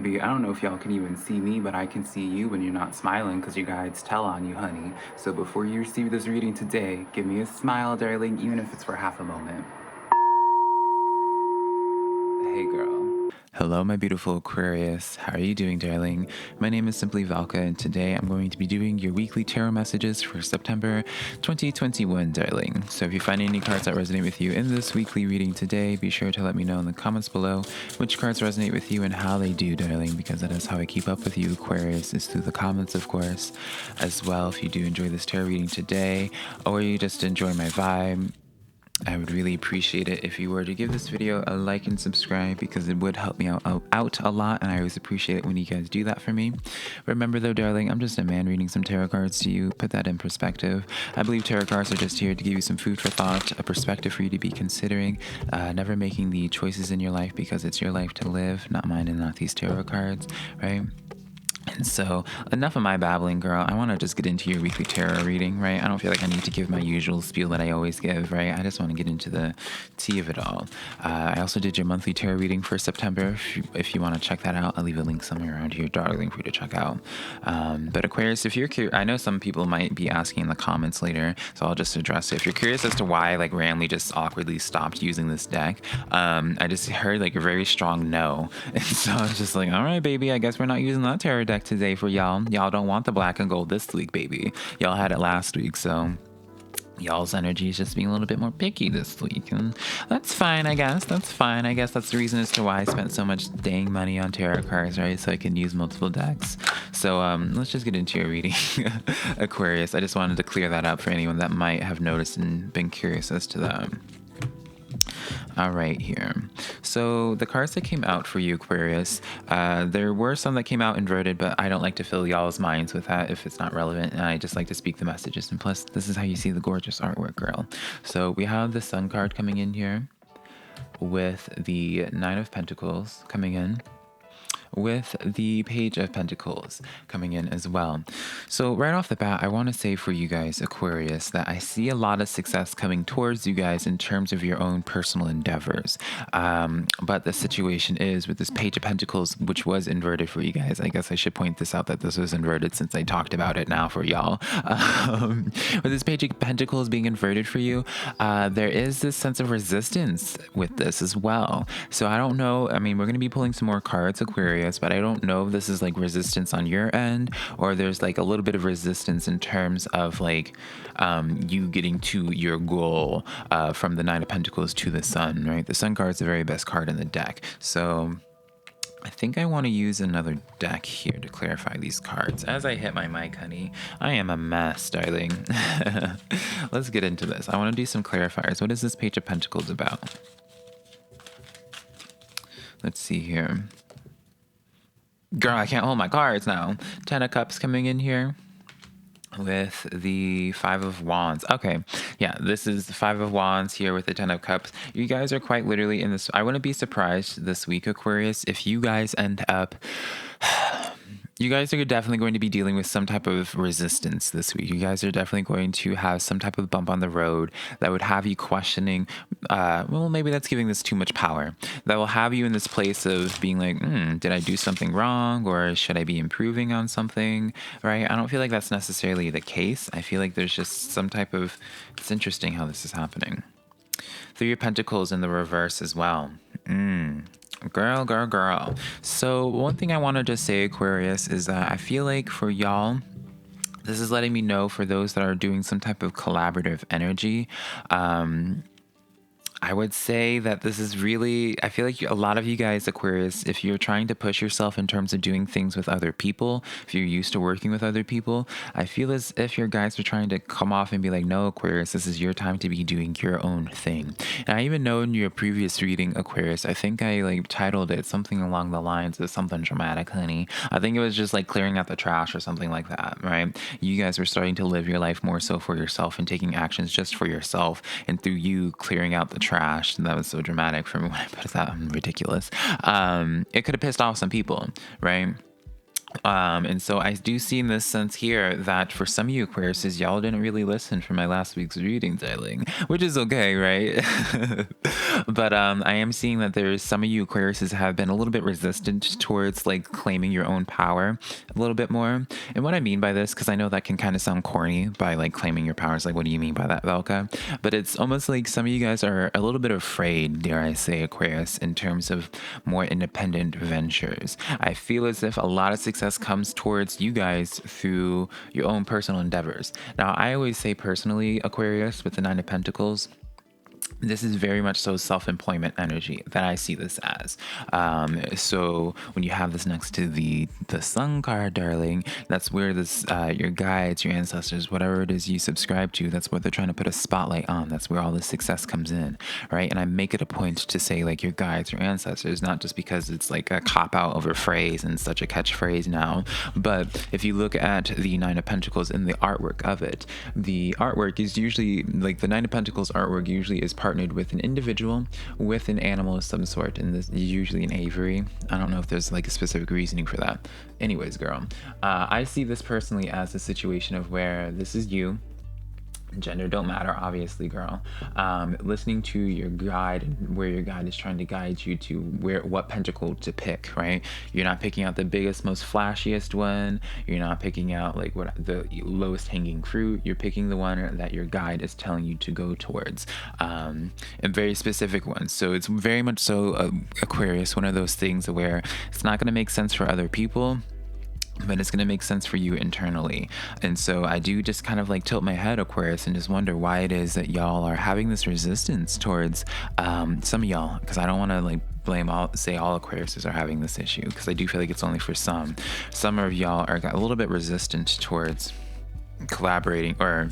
Baby, I don't know if y'all can even see me, but I can see you when you're not smiling because your guides tell on you, honey. So before you receive this reading today, give me a smile, darling, even if it's for half a moment. Hey, girl. Hello, my beautiful Aquarius. How are you doing, darling? My name is SimplyVelca, and today I'm going to be doing your weekly tarot messages for September 2021, darling. So if you find any cards that resonate with you in this weekly reading today, be sure to let me know in the comments below which cards resonate with you and how they do, darling, because that is how I keep up with you, Aquarius, is through the comments, of course. As well, if you do enjoy this tarot reading today, or you just enjoy my vibe, I would really appreciate it if you were to give this video a like and subscribe, because it would help me out a lot, and I always appreciate it when you guys do that for me. Remember though, darling, I'm just a man reading some tarot cards to you. Put that in perspective. I believe tarot cards are just here to give you some food for thought, a perspective for you to be considering, never making the choices in your life because it's your life to live, not mine and not these tarot cards, right? And so, enough of my babbling, girl. I want to just get into your weekly tarot reading, right? I don't feel like I need to give my usual spiel that I always give, right? I just want to get into the tea of it all. I also did your monthly tarot reading for September. If you want to check that out, I'll leave a link somewhere around here, darling, for you to check out. But Aquarius, if you're curious, I know some people might be asking in the comments later, so I'll just address it. If you're curious as to why I randomly just awkwardly stopped using this deck, I just heard a very strong no. And so I was just like, all right, baby, I guess we're not using that tarot deck today for y'all. Y'all don't want the black and gold this week, baby. Y'all had it last week, so y'all's energy is just being a little bit more picky this week, and that's fine, I guess. That's fine. I guess that's the reason as to why I spent so much dang money on tarot cards, right? So I can use multiple decks. So let's just get into your reading, Aquarius. I just wanted to clear that up for anyone that might have noticed and been curious as to that. All right, here. So the cards that came out for you, Aquarius, there were some that came out inverted, but I don't like to fill y'all's minds with that if it's not relevant. And I just like to speak the messages. And plus, this is how you see the gorgeous artwork, girl. So we have the Sun card coming in here with the Nine of Pentacles coming in, with the Page of Pentacles coming in as well. So right off the bat, I want to say for you guys, Aquarius, that I see a lot of success coming towards you guys in terms of your own personal endeavors. But the situation is with this Page of Pentacles, which was inverted for you guys. I guess I should point this out that this was inverted since I talked about it now for y'all. With this Page of Pentacles being inverted for you, there is this sense of resistance with this as well. So I don't know. I mean, we're going to be pulling some more cards, Aquarius, but I don't know if this is resistance on your end, or there's a little bit of resistance in terms of you getting to your goal from the Nine of Pentacles to the Sun, right? The Sun card is the very best card in the deck. So I think I want to use another deck here to clarify these cards. As I hit my mic, honey, I am a mess, darling. Let's get into this. I want to do some clarifiers. What is this Page of Pentacles about? Let's see here. Girl, I can't hold my cards now. Ten of Cups coming in here with the Five of Wands. Okay, yeah, this is the Five of Wands here with the Ten of Cups. You guys are quite literally in this. I wouldn't be surprised this week, Aquarius, if you guys end up... You guys are definitely going to be dealing with some type of resistance this week. You guys are definitely going to have some type of bump on the road that would have you questioning, well, maybe that's giving this too much power. That will have you in this place of being like, did I do something wrong, or should I be improving on something, right? I don't feel like that's necessarily the case. I feel like there's just some type of, it's interesting how this is happening. Three of Pentacles in the reverse as well. Girl. So one thing I want to just say, Aquarius, is that I feel like for y'all, this is letting me know for those that are doing some type of collaborative energy, I would say that this is really, I feel like a lot of you guys, Aquarius, if you're trying to push yourself in terms of doing things with other people, if you're used to working with other people, I feel as if your guys are trying to come off and be like, no, Aquarius, this is your time to be doing your own thing. And I even know in your previous reading, Aquarius, I think I titled it something along the lines of something dramatic, honey. I think it was just clearing out the trash or something like that, right? You guys were starting to live your life more so for yourself and taking actions just for yourself, and through you clearing out the trash. And that was so dramatic for me when I put that. Ridiculous. It could have pissed off some people, right? And so I do see in this sense here that for some of you Aquariuses, y'all didn't really listen for my last week's reading, darling, which is okay, right? But I am seeing that there's some of you Aquariuses have been a little bit resistant towards like claiming your own power a little bit more. And what I mean by this, because I know that can kind of sound corny by like claiming your powers, like what do you mean by that, Velka? But it's almost like some of you guys are a little bit afraid, dare I say, Aquarius, in terms of more independent ventures. I feel as if a lot of success comes towards you guys through your own personal endeavors. Now, I always say personally, Aquarius, with the Nine of Pentacles, this is very much so self-employment energy that I see this as. So when you have this next to the Sun card, darling, that's where this your guides, your ancestors, whatever it is you subscribe to, that's what they're trying to put a spotlight on. That's where all the success comes in, right? And I make it a point to say like your guides, your ancestors, not just because it's like a cop out of a phrase and such a catchphrase now, but if you look at the Nine of Pentacles and the artwork of it, the artwork is usually like the Nine of Pentacles artwork usually is partnered with an individual, with an animal of some sort, and this is usually an aviary. I don't know if there's like a specific reasoning for that. Anyways, girl, I see this personally as a situation of where this is you. Gender don't matter, obviously, girl. Listening to your guide and where your guide is trying to guide you to what pentacle to pick, right? You're not picking out the biggest, most flashiest one. You're not picking out like what the lowest hanging fruit. You're picking the one that your guide is telling you to go towards, a very specific one. So it's very much so Aquarius, one of those things where it's not going to make sense for other people, but it's going to make sense for you internally. And so I do just kind of like tilt my head, Aquarius, and just wonder why it is that y'all are having this resistance towards some of y'all, because I don't want to like say all Aquariuses are having this issue, because I do feel like it's only for some. Some of y'all are a little bit resistant towards collaborating or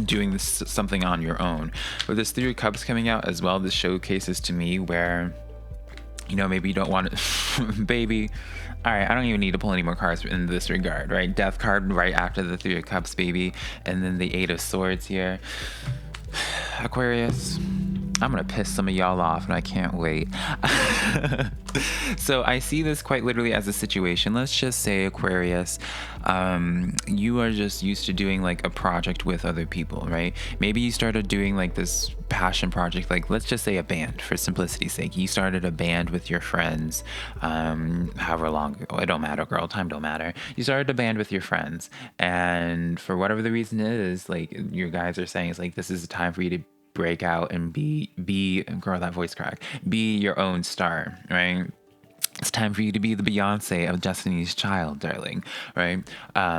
doing this something on your own. With this Three of Cups coming out as well, this showcases to me where, you know, maybe you don't want it, baby. All right, I don't even need to pull any more cards in this regard, right? Death card right after the Three of Cups, baby. And then the Eight of Swords here. Aquarius, I'm gonna piss some of y'all off and I can't wait. So I see this quite literally as a situation. Let's just say, Aquarius, you are just used to doing like a project with other people, right? Maybe you started doing like this passion project, like let's just say a band for simplicity's sake. You started a band with your friends, however long ago, it don't matter, girl, time don't matter. You started a band with your friends, and for whatever the reason is, like your guys are saying, it's like this is the time for you to break out and be girl, that voice crack, be your own star, right? It's time for you to be the Beyonce of Destiny's Child, darling, right?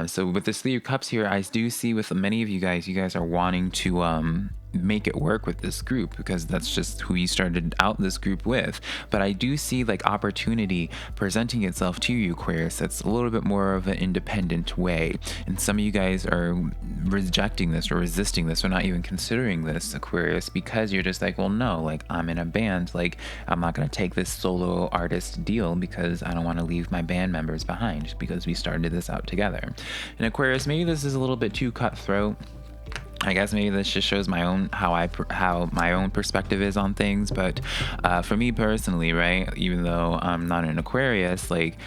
So with this Three of Cups here, I do see with many of you guys are wanting to make it work with this group, because that's just who you started out this group with. But I do see like opportunity presenting itself to you, Aquarius, that's a little bit more of an independent way. And some of you guys are rejecting this or resisting this or not even considering this, Aquarius, because you're just like, well, no, like I'm in a band, like I'm not going to take this solo artist deal because I don't want to leave my band members behind, because we started this out together. And Aquarius, maybe this is a little bit too cutthroat. I guess maybe this just shows my own how my own perspective is on things, but for me personally, right, even though I'm not an Aquarius, like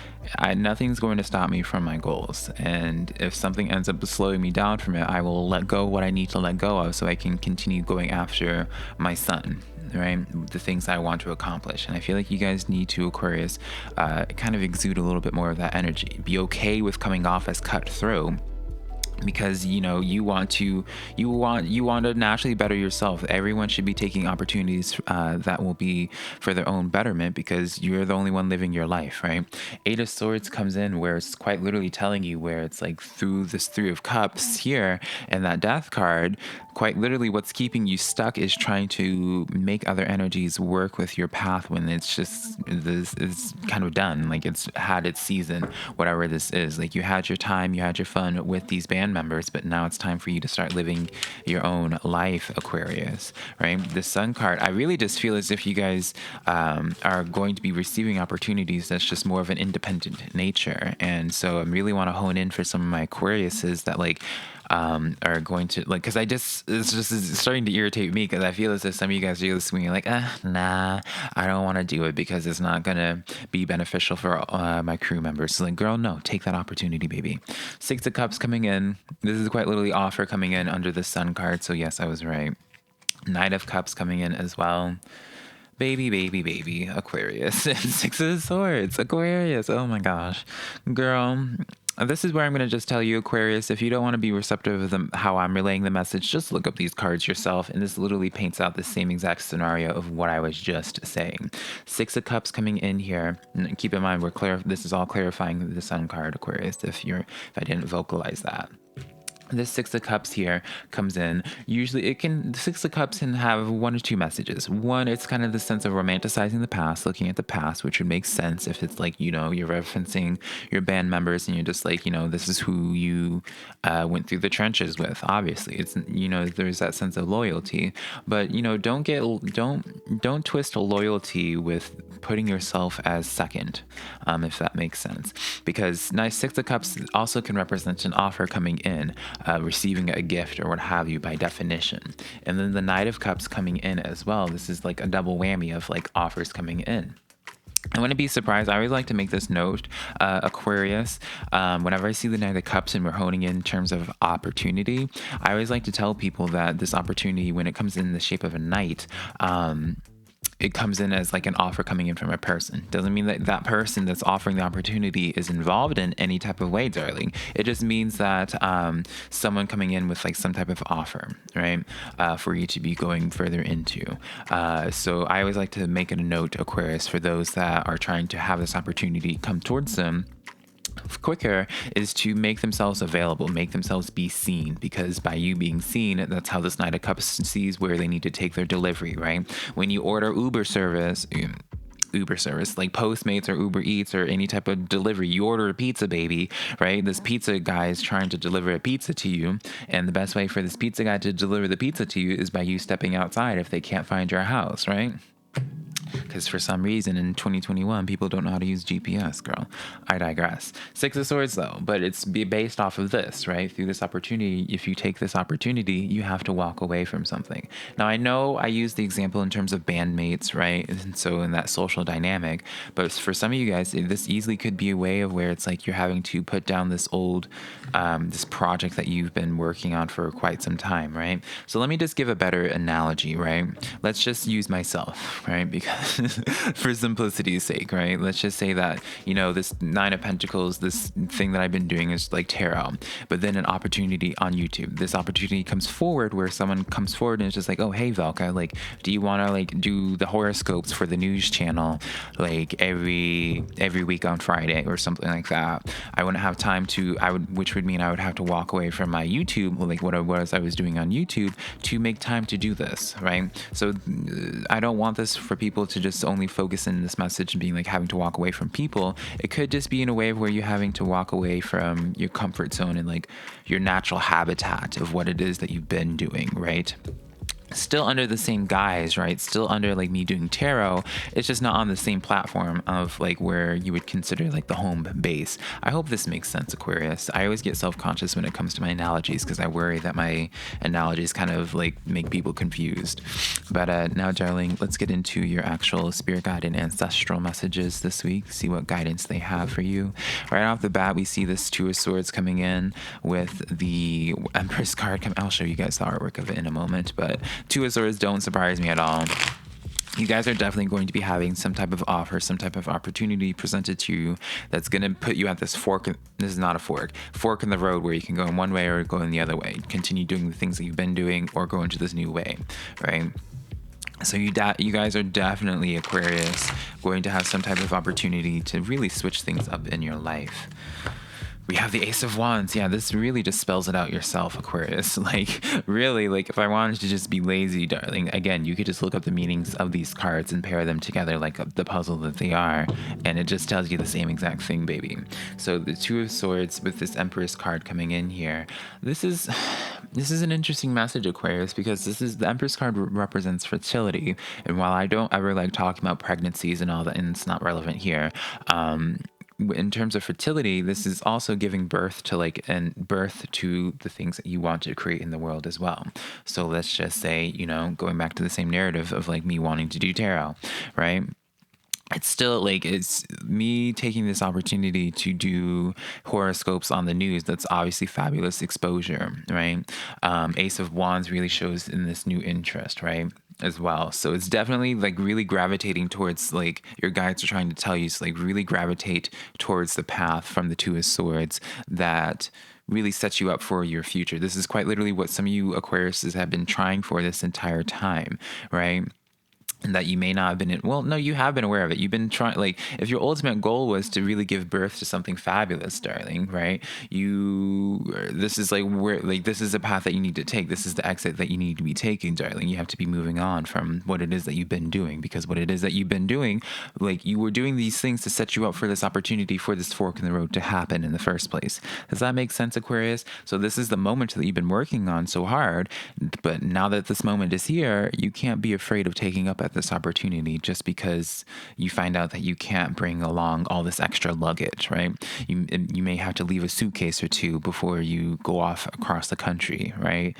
nothing's going to stop me from my goals, and if something ends up slowing me down from it, I will let go what I need to let go of so I can continue going after my sun, right, the things I want to accomplish. And I feel like you guys need to, Aquarius, kind of exude a little bit more of that energy. Be okay with coming off as cutthroat, because you know you want to naturally better yourself. Everyone should be taking opportunities that will be for their own betterment, because you're the only one living your life, right? Eight of Swords comes in where it's quite literally telling you, where it's like through this Three of Cups here and that Death card, quite literally what's keeping you stuck is trying to make other energies work with your path, when it's just this is kind of done, like it's had its season, whatever this is. Like you had your time, you had your fun with these band members, but now it's time for you to start living your own life, Aquarius, right? The Sun card, I really just feel as if you guys are going to be receiving opportunities that's just more of an independent nature. And so I really want to hone in for some of my Aquariuses that like are going to like, because it's just starting to irritate me because I feel as if some of you guys are listening like, nah, I don't want to do it because it's not going to be beneficial for my crew members. So like, girl, no, take that opportunity, baby. Six of Cups coming in. This is quite literally offer coming in under the Sun card. So yes, I was right. Knight of Cups coming in as well. Baby, baby, baby, Aquarius. Six of Swords, Aquarius. Oh my gosh. Girl, this is where I'm going to just tell you, Aquarius, if you don't want to be receptive of how I'm relaying the message, just look up these cards yourself. And this literally paints out the same exact scenario of what I was just saying. Six of Cups coming in here. And keep in mind, this is all clarifying the Sun card, Aquarius, if I didn't vocalize that. This Six of Cups here comes in. Usually the Six of Cups can have one or two messages. One, it's kind of the sense of romanticizing the past, looking at the past, which would make sense if it's like, you're referencing your band members and you're just like, this is who you went through the trenches with. Obviously, it's, there's that sense of loyalty, but, don't twist loyalty with putting yourself as second, if that makes sense. Because nice Six of Cups also can represent an offer coming in. Receiving a gift or what have you by definition. And then the Knight of Cups coming in as well. This is like a double whammy of like offers coming in. I wouldn't be surprised. I always like to make this note, Aquarius, whenever I see the Knight of Cups and we're honing in terms of opportunity, I always like to tell people that this opportunity, when it comes in the shape of a knight, it comes in as like an offer coming in from a person. Doesn't mean that that person that's offering the opportunity is involved in any type of way, darling. It just means that someone coming in with like some type of offer, right, for you to be going further into. So I always like to make it a note, Aquarius, for those that are trying to have this opportunity come towards them quicker, is to make themselves available, make themselves be seen, because by you being seen, that's how this Knight of Cups sees where they need to take their delivery, right? When you order Uber service, like Postmates or Uber Eats or any type of delivery, you order a pizza, baby, right? This pizza guy is trying to deliver a pizza to you, and the best way for this pizza guy to deliver the pizza to you is by you stepping outside if they can't find your house, right? Because for some reason in 2021, people don't know how to use GPS, girl. I digress. Six of Swords, though, but it's based off of this, right? Through this opportunity, if you take this opportunity, you have to walk away from something. Now, I know I use the example in terms of bandmates, right? And so in that social dynamic, but for some of you guys, this easily could be a way of where it's like you're having to put down this old, this project that you've been working on for quite some time, right? So let me just give a better analogy, right? Let's just use myself, right? Because for simplicity's sake, right? Let's just say that, this Nine of Pentacles, this thing that I've been doing is like tarot, but then an opportunity on YouTube. This opportunity comes forward where someone comes forward and it's just like, oh, hey, Velka, like, do you want to like do the horoscopes for the news channel like every week on Friday or something like that? I wouldn't have time which would mean I would have to walk away from my YouTube, like what I was doing on YouTube, to make time to do this, right? So I don't want this for people to just only focus in this message and being like having to walk away from people. It could just be in a way where you're having to walk away from your comfort zone and like your natural habitat of what it is that you've been doing, right? Still under the same guise, right? Still under like me doing tarot. It's just not on the same platform of like where you would consider like the home base. I hope this makes sense, Aquarius. I always get self-conscious when it comes to my analogies because I worry that my analogies kind of like make people confused. But now, darling, let's get into your actual spirit guide and ancestral messages this week. See what guidance they have for you. Right off the bat, we see this Two of Swords coming in with the Empress card. I'll show you guys the artwork of it in a moment, but Two of Swords don't surprise me at all. You guys are definitely going to be having some type of offer, some type of opportunity presented to you that's going to put you at this fork. This is not a fork in the road where you can go in one way or go in the other way. Continue doing the things that you've been doing or go into this new way, right? So you guys are definitely, Aquarius, going to have some type of opportunity to really switch things up in your life. We have the Ace of Wands. Yeah, this really just spells it out yourself, Aquarius. Like, really, like, if I wanted to just be lazy, darling, again, you could just look up the meanings of these cards and pair them together like the puzzle that they are, and it just tells you the same exact thing, baby. So the Two of Swords with this Empress card coming in here, this is an interesting message, Aquarius, because the Empress card represents fertility, and while I don't ever like talking about pregnancies and all that, and it's not relevant here, in terms of fertility, this is also giving birth to birth to the things that you want to create in the world as well. So let's just say, going back to the same narrative of like me wanting to do tarot, right? It's still like, it's me taking this opportunity to do horoscopes on the news. That's obviously fabulous exposure, right? Ace of Wands really shows in this new interest, right? As well. So it's definitely like really gravitating towards, like, your guides are trying to tell you to like really gravitate towards the path from the Two of Swords that really sets you up for your future. This is quite literally what some of you Aquariuses have been trying for this entire time, right? And that you may not have been well, no, you have been aware of it. You've been trying, like, if your ultimate goal was to really give birth to something fabulous, darling, right? This is like where, like, this is a path that you need to take. This is the exit that you need to be taking, darling. You have to be moving on from what it is that you've been doing, because what it is that you've been doing, like, you were doing these things to set you up for this opportunity, for this fork in the road to happen in the first place. Does that make sense, Aquarius? So this is the moment that you've been working on so hard, but now that this moment is here, you can't be afraid of taking up this opportunity just because you find out that you can't bring along all this extra luggage, right? You may have to leave a suitcase or two before you go off across the country, right?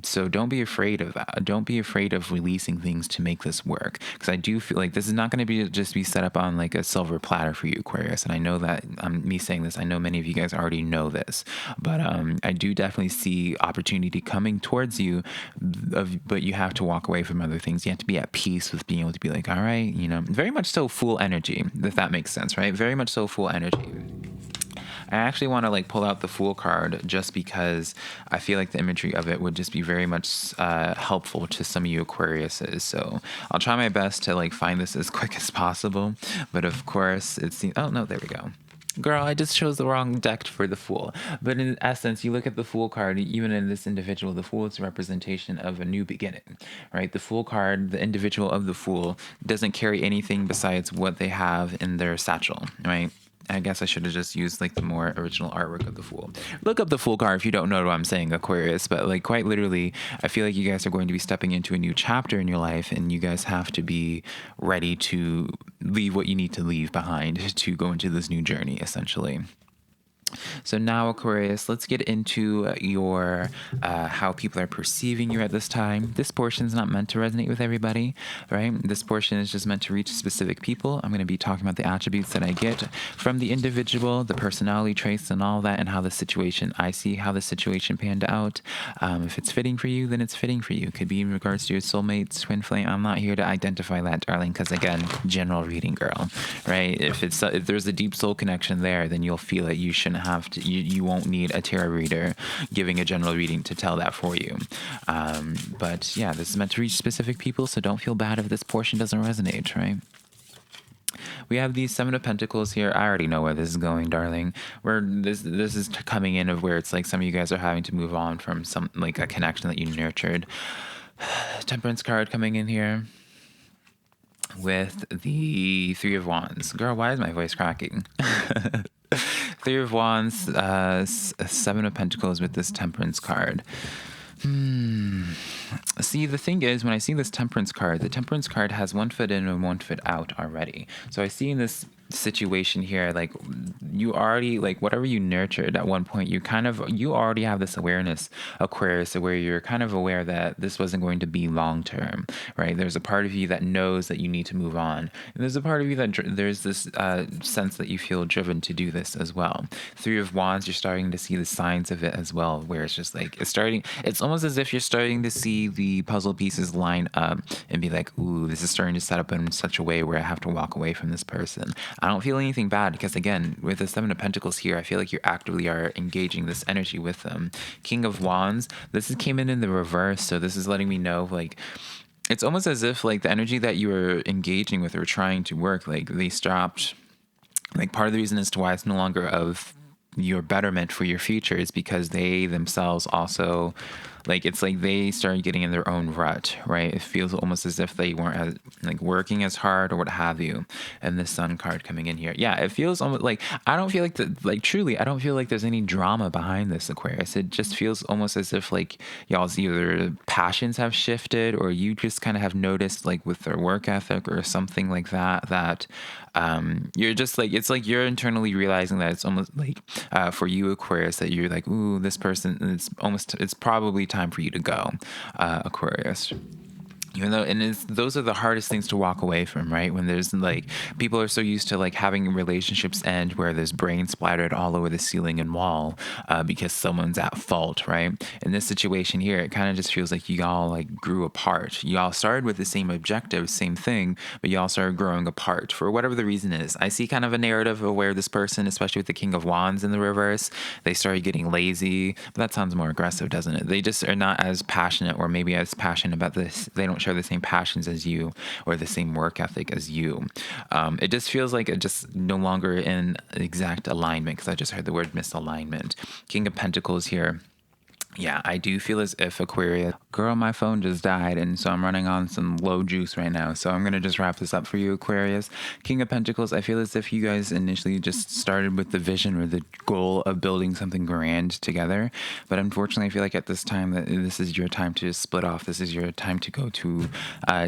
So don't be afraid of that. Don't be afraid of releasing things to make this work, because I do feel like this is not going to be just be set up on like a silver platter for you, Aquarius. And I know that me saying this, I know many of you guys already know this, but I do definitely see opportunity coming towards you, but you have to walk away from other things. You have to be at peace with being able to be like, all right, very much so Fool energy, if that makes sense, right? Very much so Fool energy. I actually want to like pull out the Fool card just because I feel like the imagery of it would just be very much helpful to some of you Aquariuses. So I'll try my best to like find this as quick as possible. But of course, oh no, there we go. Girl, I just chose the wrong deck for the Fool. But in essence, you look at the Fool card, even in this individual, the Fool is a representation of a new beginning, right? The Fool card, the individual of the Fool, doesn't carry anything besides what they have in their satchel, right? I guess I should have just used like the more original artwork of the Fool. Look up the Fool card if you don't know what I'm saying, Aquarius. But like quite literally, I feel like you guys are going to be stepping into a new chapter in your life, and you guys have to be ready to leave what you need to leave behind to go into this new journey, essentially. So now, Aquarius, let's get into your how people are perceiving you at this time. This portion is not meant to resonate with everybody, right? This portion is just meant to reach specific people. I'm going to be talking about the attributes that I get from the individual, the personality traits and all that, and how the situation, I see how the situation panned out. If it's fitting for you, then it's fitting for you. It could be in regards to your soulmate, twin flame. I'm not here to identify that, darling, because again, general reading, girl, right? If there's a deep soul connection there, then you'll feel it. You shouldn't have to, you won't need a tarot reader giving a general reading to tell that for you. But yeah, this is meant to reach specific people, so don't feel bad if this portion doesn't resonate, right? We have these Seven of Pentacles here. I already know where this is going, darling. Where this is coming in of where it's like some of you guys are having to move on from some like a connection that you nurtured. Temperance card coming in here with the Three of Wands. Girl, why is my voice cracking? Three of Wands, Seven of Pentacles with this Temperance card. See, the thing is, when I see this Temperance card, the Temperance card has 1 foot in and 1 foot out already. So I see in this situation here, like, you already, like, whatever you nurtured at one point, you already have this awareness, Aquarius, where you're kind of aware that this wasn't going to be long term, right? There's a part of you that knows that you need to move on, and there's a part of you that there's this sense that you feel driven to do this as well. Three of Wands, you're starting to see the signs of it as well, where it's just like it's almost as if you're starting to see the puzzle pieces line up and be like, ooh, this is starting to set up in such a way where I have to walk away from this person. I don't feel anything bad, because again, with the Seven of Pentacles here, I feel like you actively are engaging this energy with them. King of Wands, came in the reverse, so this is letting me know, like, it's almost as if like the energy that you were engaging with or trying to work, like, they stopped. Like, part of the reason as to why it's no longer of your betterment for your future is because they themselves also Like, it's like they started getting in their own rut, right? It feels almost as if they weren't as, like, working as hard or what have you. And the Sun card coming in here. Yeah, it feels almost like, I don't feel like, truly, I don't feel like there's any drama behind this, Aquarius. It just feels almost as if, like, y'all's either passions have shifted or you just kind of have noticed, like, with their work ethic or something like that, that you're just like, it's like you're internally realizing that it's almost like for you, Aquarius, that you're like, ooh, this person, it's probably time for you to go, Aquarius. Even though, and those are the hardest things to walk away from, right? When there's like, people are so used to like having relationships end where there's brain splattered all over the ceiling and wall because someone's at fault, right? In this situation here, it kind of just feels like y'all like grew apart. Y'all started with the same objective, same thing, but y'all started growing apart for whatever the reason is. I see kind of a narrative of where this person, especially with the King of Wands in the reverse, they started getting lazy. But that sounds more aggressive, doesn't it? They just are not as passionate, or maybe as passionate about this. They don't share the same passions as you or the same work ethic as you. It just feels like it just no longer in exact alignment, because I just heard the word misalignment. King of Pentacles here. Yeah, I do feel as if Aquarius, girl, my phone just died, and so I'm running on some low juice right now. So I'm going to just wrap this up for you, Aquarius. King of Pentacles, I feel as if you guys initially just started with the vision or the goal of building something grand together. But unfortunately, I feel like at this time that this is your time to split off. This is your time to go to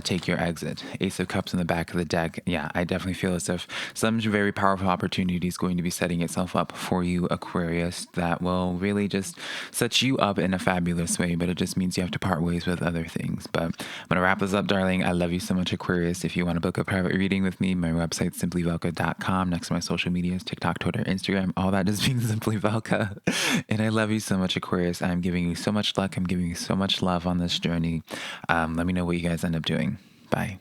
take your exit. Ace of Cups in the back of the deck. Yeah, I definitely feel as if some very powerful opportunity is going to be setting itself up for you, Aquarius, that will really just set you up in a fabulous way, but it just means you have to part ways with other things. But I'm gonna wrap this up, darling. I love you so much, Aquarius. If you want to book a private reading with me, my website SimplyVelca.com. Next to my social medias, TikTok, Twitter, Instagram, all that just being SimplyVelca. And I love you so much, Aquarius. I'm giving you so much luck. I'm giving you so much love on this journey. Let me know what you guys end up doing. Bye.